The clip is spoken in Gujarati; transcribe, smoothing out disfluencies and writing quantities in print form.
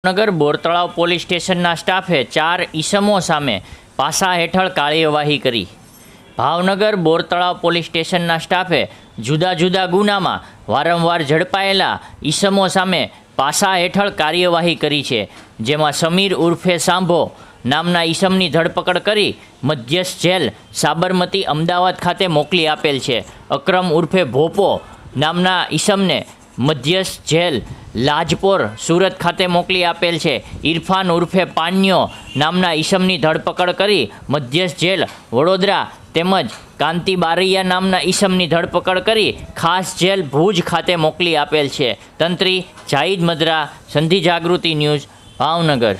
ભાવનગર બોરતળાવ પોલીસ સ્ટેશનના સ્ટાફે 4 ઈસમો સામે પાસા હેઠળ કાર્યવાહી કરી। ભાવનગર બોરતળાવ પોલીસ સ્ટેશનના સ્ટાફે જુદા જુદા ગુનામાં વારંવાર ઝડપાયેલા ઈસમો સામે પાસા હેઠળ કાર્યવાહી કરી છે, જેમાં સમીર ઉર્ફે સાંભો નામના ઈસમની ધરપકડ કરી મધ્યસ્થ જેલ સાબરમતી અમદાવાદ ખાતે મોકલી આપેલ છે। અકરમ ઉર્ફે ભોપો નામના ઈસમને મધ્યસ્થ જેલ લાજપોર સુરત ખાતે મોકલી આપેલ છે। ઇરફાન ઉર્ફે પાન્યો નામના ઈસમની ધરપકડ કરી મધ્યસ્થ જેલ વડોદરા તેમજ કાંતિ બારૈયા નામના ઈસમની ધરપકડ કરી ખાસ જેલ ભુજ ખાતે મોકલી આપેલ છે। તંત્રી જાહિદ મદરા, સંધિ જાગૃતિ ન્યૂઝ, ભાવનગર।